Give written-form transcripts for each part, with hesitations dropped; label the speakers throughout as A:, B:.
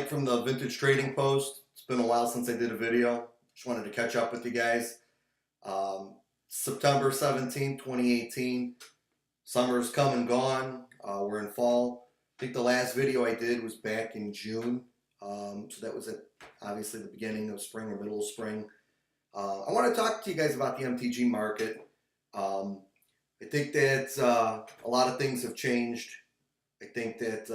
A: Mike from the Vintage Trading Post. It's been a while since I did a video. Just wanted to catch up with you guys. September 17th, 2018. Summer's come and gone. We're in fall. I think the last video I did was back in June. So that was obviously the beginning of spring or middle of spring. I want to talk to you guys about the MTG market. I think that a lot of things have changed. I think that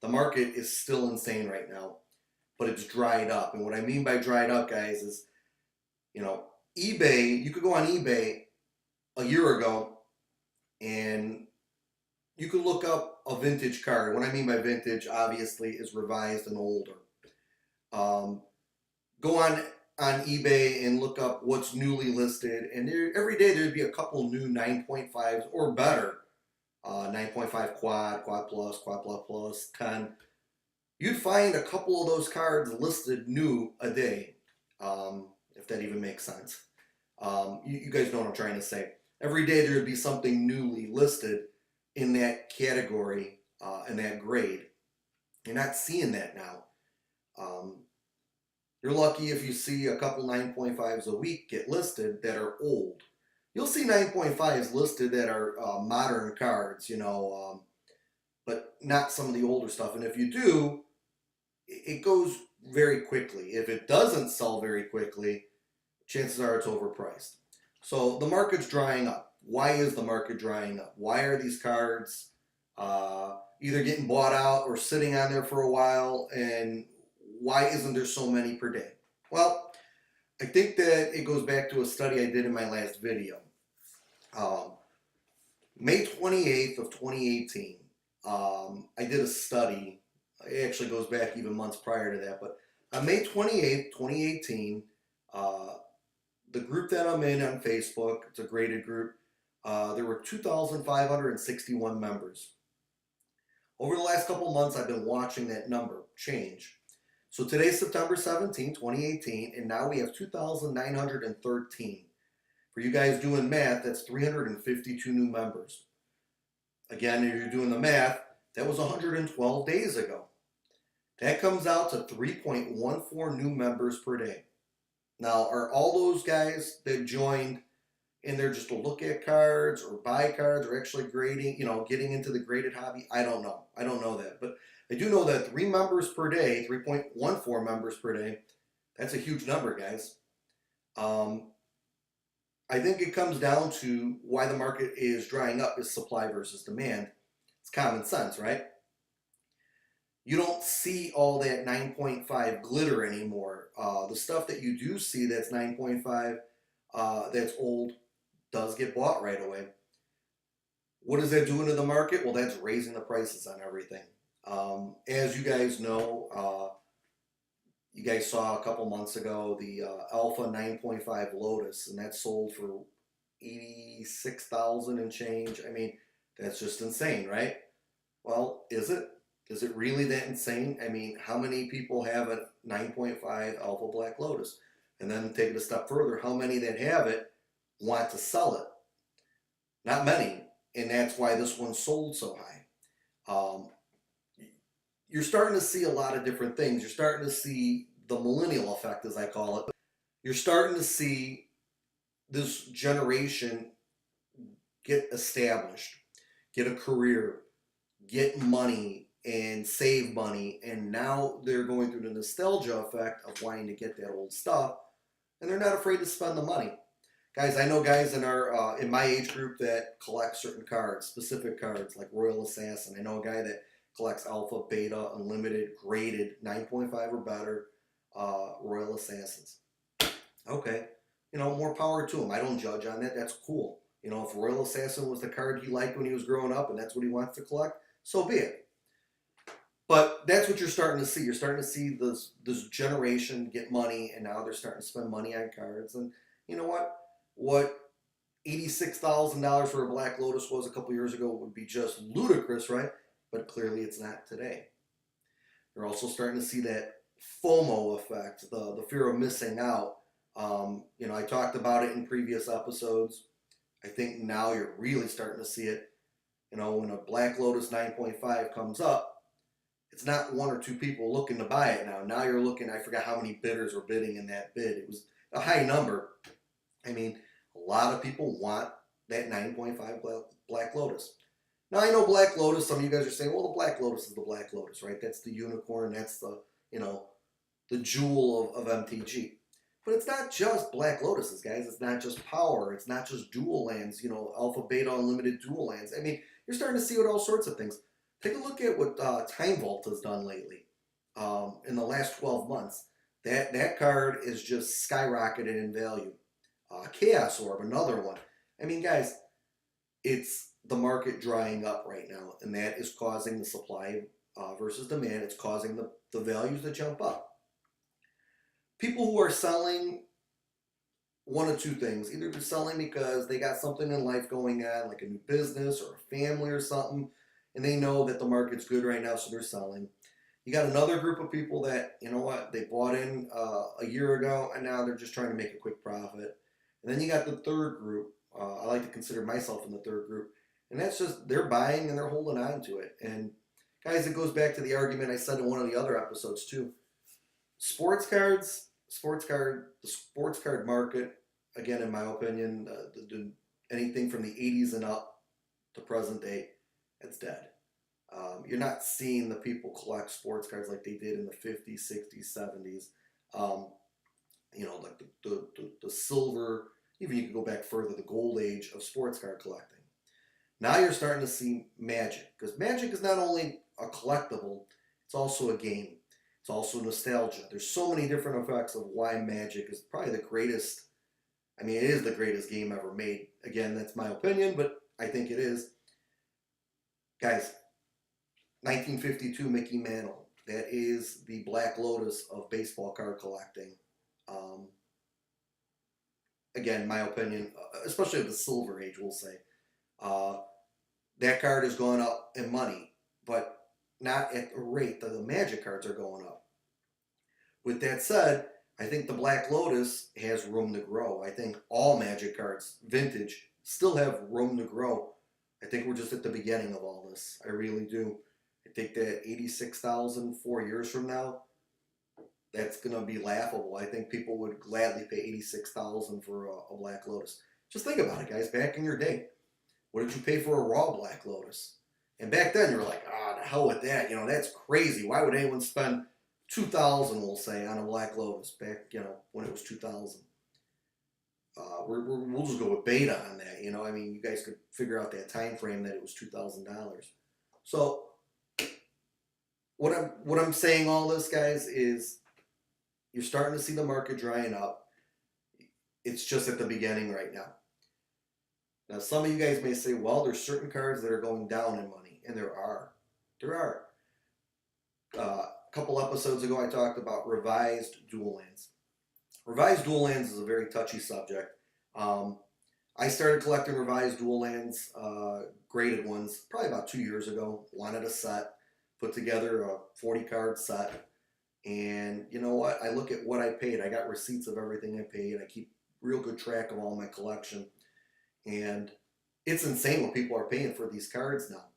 A: the market is still insane right now, but it's dried up. And what I mean by dried up, guys, is, eBay, you could go on eBay a year ago and you could look up a vintage card. What I mean by vintage, obviously, is revised and older. Go on eBay and look up what's newly listed, and every day there'd be a couple new 9.5s or better. 9.5 quad, quad plus, 10. You'd find a couple of those cards listed new a day, if that even makes sense. You guys know what I'm trying to say. Every day there would be something newly listed in that category, in that grade. You're not seeing that now. You're lucky if you see a couple 9.5s a week get listed that are old. You'll see 9.5s listed that are modern cards, but not some of the older stuff. And if you do, it goes very quickly. If it doesn't sell very quickly, chances are it's overpriced. So the market's drying up. Why is the market drying up? Why are these cards either getting bought out or sitting on there for a while? And why isn't there so many per day? Well, I think that it goes back to a study I did in my last video. May 28th of 2018, I did a study. It actually goes back even months prior to that. But on May 28th, 2018, the group that I'm in on Facebook, it's a graded group, there were 2,561 members. Over the last couple months, I've been watching that number change. So today's September 17, 2018, and now we have 2,913. For you guys doing math, that's 352 new members. Again, if you're doing the math, that was 112 days ago. That comes out to 3.14 new members per day. Now, are all those guys that joined in there just to look at cards or buy cards or actually grading, getting into the graded hobby? I don't know. I don't know that. But I do know that 3 members per day, 3.14 members per day, that's a huge number, guys. I think it comes down to why the market is drying up is supply versus demand. It's common sense, right? You don't see all that 9.5 glitter anymore. The stuff that you do see that's 9.5, that's old, does get bought right away. What is that doing to the market? Well, that's raising the prices on everything. As you guys know, you guys saw a couple months ago the Alpha 9.5 Lotus, and that sold for $86,000 and change. I mean, that's just insane, right? Well, is it? Is it really that insane? I mean, how many people have a 9.5 Alpha Black Lotus? And then take it a step further, how many that have it want to sell it? Not many, and that's why this one sold so high. You're starting to see a lot of different things. You're starting to see the millennial effect, as I call it. You're starting to see this generation get established, get a career, get money, and save money. And now they're going through the nostalgia effect of wanting to get that old stuff, and they're not afraid to spend the money. Guys, I know guys in my age group that collect certain cards, specific cards, like Royal Assassin. I know a guy that collects Alpha, Beta, Unlimited, Graded, 9.5 or better, Royal Assassins. Okay, more power to him. I don't judge on that. That's cool. If Royal Assassin was the card he liked when he was growing up and that's what he wants to collect, so be it. But that's what you're starting to see. You're starting to see this generation get money, and now they're starting to spend money on cards. And you know what? What $86,000 for a Black Lotus was a couple years ago would be just ludicrous, right? But clearly it's not today. You're also starting to see that FOMO effect, the fear of missing out. I talked about it in previous episodes. I think now you're really starting to see it. When a Black Lotus 9.5 comes up, it's not one or two people looking to buy it now. Now you're looking, I forgot how many bidders were bidding in that bid. It was a high number. I mean, a lot of people want that 9.5 Black Lotus. Now I know Black Lotus, some of you guys are saying, well, the Black Lotus is the Black Lotus, right? That's the unicorn, that's the, the jewel of MTG. But it's not just Black Lotuses, guys. It's not just power. It's not just dual lands, alpha, beta, unlimited dual lands. I mean, you're starting to see with all sorts of things. Take a look at what Time Vault has done lately in the last 12 months. That card is just skyrocketed in value. Chaos Orb, another one. I mean, guys, it's the market drying up right now, and that is causing the supply versus demand. It's causing the values to jump up. People who are selling, one of two things. Either they're selling because they got something in life going on, like a new business or a family or something, and they know that the market's good right now, so they're selling. You got another group of people that, you know what, they bought in a year ago, and now they're just trying to make a quick profit. And then you got the third group. I like to consider myself in the third group. And that's just, they're buying and they're holding on to it. And guys, it goes back to the argument I said in one of the other episodes too. The sports card market, again, in my opinion, anything from the 80s and up to present day, it's dead. You're not seeing the people collect sports cards like they did in the 50s, 60s, 70s. Like the silver, even you could go back further, the gold age of sports card collecting. Now you're starting to see Magic, because Magic is not only a collectible, it's also a game. It's also nostalgia. There's so many different effects of why Magic is probably the greatest. I mean, it is the greatest game ever made. Again, that's my opinion, but I think it is. Guys, 1952 Mickey Mantle. That is the Black Lotus of baseball card collecting. Again, my opinion, especially of the Silver Age, we'll say. That card has gone up in money, but not at the rate that the Magic cards are going up. With that said, I think the Black Lotus has room to grow. I think all Magic cards, vintage, still have room to grow. I think we're just at the beginning of all this. I really do. I think that 86,000 4 years from now, that's going to be laughable. I think people would gladly pay 86,000 for a Black Lotus. Just think about it, guys. Back in your day, what did you pay for a raw Black Lotus? And back then, you were like, the hell with that. That's crazy. Why would anyone spend 2,000, we'll say, on a Black Lotus back, when it was 2,000? We'll just go with beta on that. I mean, you guys could figure out that time frame that it was $2,000. So what I'm saying, all this, guys, is you're starting to see the market drying up. It's just at the beginning right now. Now, some of you guys may say, well, there's certain cards that are going down in money, and there are. A couple episodes ago, I talked about revised dual lands. Revised dual lands is a very touchy subject. I started collecting revised dual lands, graded ones, probably about 2 years ago. Wanted a set, put together a 40-card set. And you know what? I look at what I paid. I got receipts of everything I paid. I keep real good track of all my collection. And it's insane what people are paying for these cards now.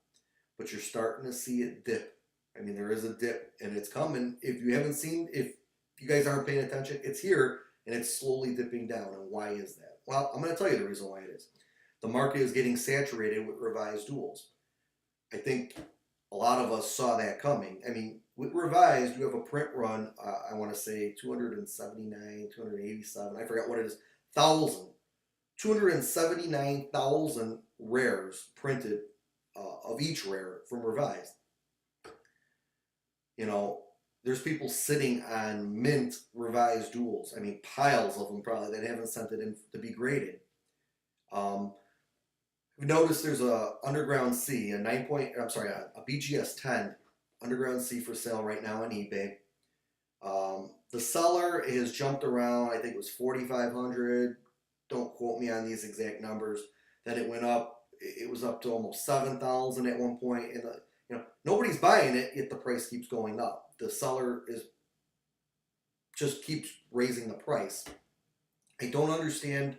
A: But you're starting to see it dip. I mean, there is a dip, and it's coming. If you guys aren't paying attention, it's here, and it's slowly dipping down. And why is that? Well, I'm going to tell you the reason why it is. The market is getting saturated with revised duels. I think a lot of us saw that coming. I mean, with revised, you have a print run, I want to say 279, 287, I forgot what it is, 279,000 rares printed of each rare from revised. There's people sitting on mint revised duels. I mean, piles of them probably that haven't sent it in to be graded. You've noticed there's a Underground C, a BGS 10 Underground C for sale right now on eBay. The seller has jumped around. I think it was 4,500. Don't quote me on these exact numbers. Then it went up. It was up to almost 7,000 at one point. And nobody's buying it, yet the price keeps going up. The seller just keeps raising the price. I don't understand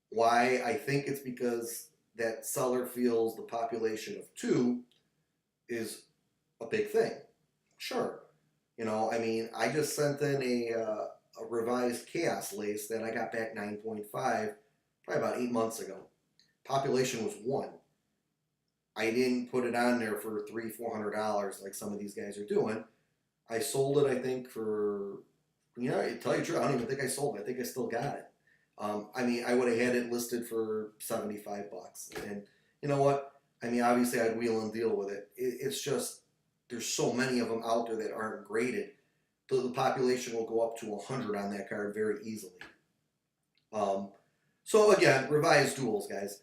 A: why. I think it's because that seller feels the population of 2 is a big thing. Sure. You know, I mean, I just sent in a revised chaos lace that I got back 9.5 probably about 8 months ago. Population was 1. I didn't put it on there for $300-400 like some of these guys are doing. I sold it, I think, for, you know, to tell you the truth, I don't even think I sold it. I think I still got it. I mean, I would have had it listed for $75, and you know what? I mean, obviously, I'd wheel and deal with it. It's just there's so many of them out there that aren't graded. The population will go up to 100 on that card very easily. Um, so again, revised duels, guys.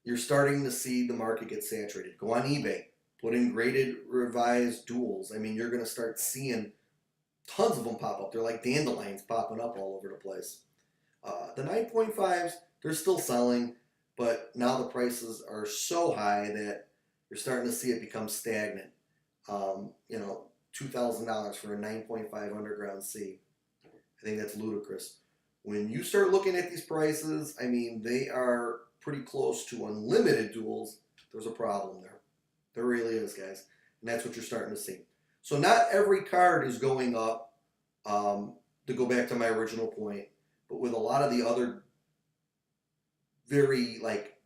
A: You're starting to see the market get saturated. Go on eBay, put in graded revised duels. I mean, you're going to start seeing tons of them pop up. They're like dandelions popping up all over the place. The 9.5s, they're still selling, but now the prices are so high that you're starting to see it become stagnant. You know, $2,000 for a 9.5 underground C. I think that's ludicrous. When you start looking at these prices, I mean, they are pretty close to unlimited duels. There's a problem there. There really is, guys. And that's what you're starting to see. So not every card is going up, to go back to my original point, but with a lot of the other very like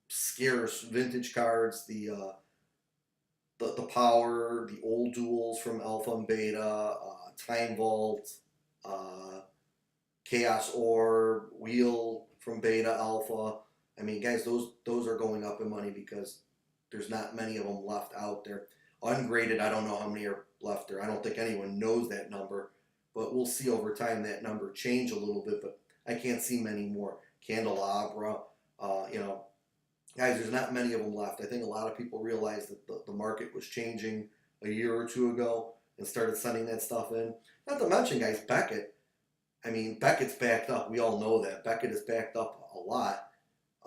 A: scarce vintage cards, the power, the old duels from Alpha and Beta, Time Vault, uh, Chaos Orb, Wheel from Beta Alpha. I mean, guys, those are going up in money because there's not many of them left out there. Ungraded, I don't know how many are left there. I don't think anyone knows that number, but we'll see over time that number change a little bit. But I can't see many more. Candelabra, you know, guys, there's not many of them left. I think a lot of people realized that the market was changing a year or two ago and started sending that stuff in. Not to mention, guys, Beckett. I mean, Beckett's backed up. We all know that. Beckett is backed up a lot.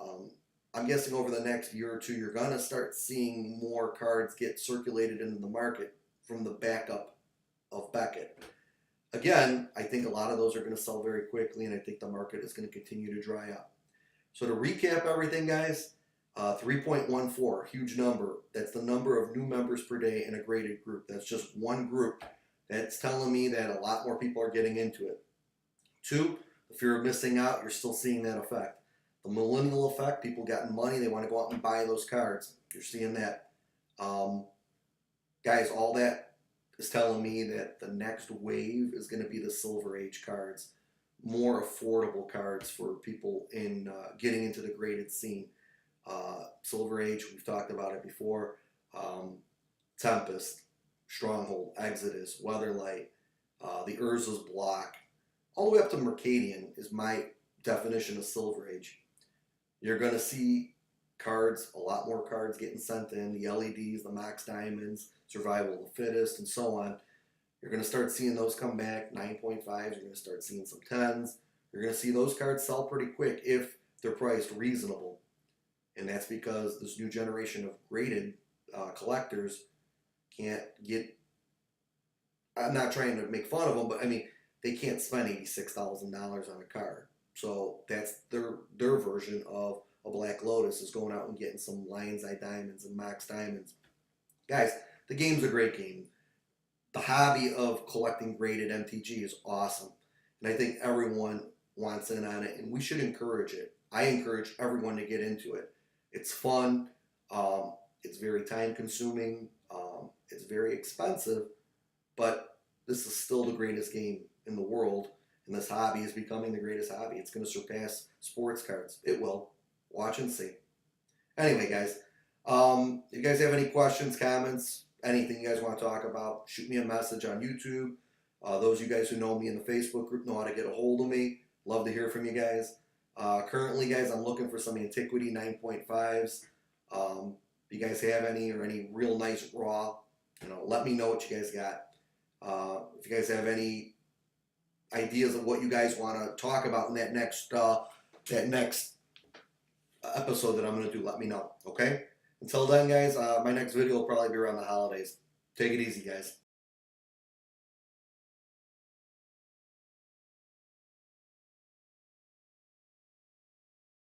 A: Um, I'm guessing over the next year or two, you're going to start seeing more cards get circulated into the market from the backup of Beckett. Again, I think a lot of those are going to sell very quickly, and I think the market is going to continue to dry up. So to recap everything, guys, 3.14, huge number. That's the number of new members per day in a graded group. That's just one group. That's telling me that a lot more people are getting into it. 2, the fear of missing out, you're still seeing that effect. The millennial effect, people getting money, they want to go out and buy those cards. You're seeing that. Guys, all that is telling me that the next wave is going to be the Silver Age cards. More affordable cards for people in getting into the graded scene. Silver Age, we've talked about it before. Tempest, Stronghold, Exodus, Weatherlight, the Urza's Block, all the way up to Mercadian is my definition of Silver Age. You're going to see cards, a lot more cards getting sent in, the LEDs, the Max Diamonds, Survival of the Fittest, and so on. You're going to start seeing those come back, 9.5s, you're going to start seeing some 10s. You're going to see those cards sell pretty quick if they're priced reasonable. And that's because this new generation of graded collectors can't get, I'm not trying to make fun of them, but I mean, they can't spend $86,000 on a card. So that's their version of a Black Lotus is going out and getting some Lion's Eye Diamonds and Max Diamonds. Guys, the game's a great game. The hobby of collecting graded MTG is awesome. And I think everyone wants in on it, and we should encourage it. I encourage everyone to get into it. It's fun. It's very time consuming. It's very expensive, but this is still the greatest game in the world, and this hobby is becoming the greatest hobby. It's going to surpass sports cards. It will. Watch and see. Anyway, guys, if you guys have any questions, comments, anything you guys want to talk about, shoot me a message on YouTube. Those of you guys who know me in the Facebook group know how to get a hold of me. Love to hear from you guys. Currently, guys, I'm looking for some Antiquity 9.5s. If you guys have any or any real nice raw, let me know what you guys got. If you guys have any ideas of what you guys want to talk about in that next episode that I'm going to do, let me know. Okay? Until then, guys, my next video will probably be around the holidays. Take it easy, guys.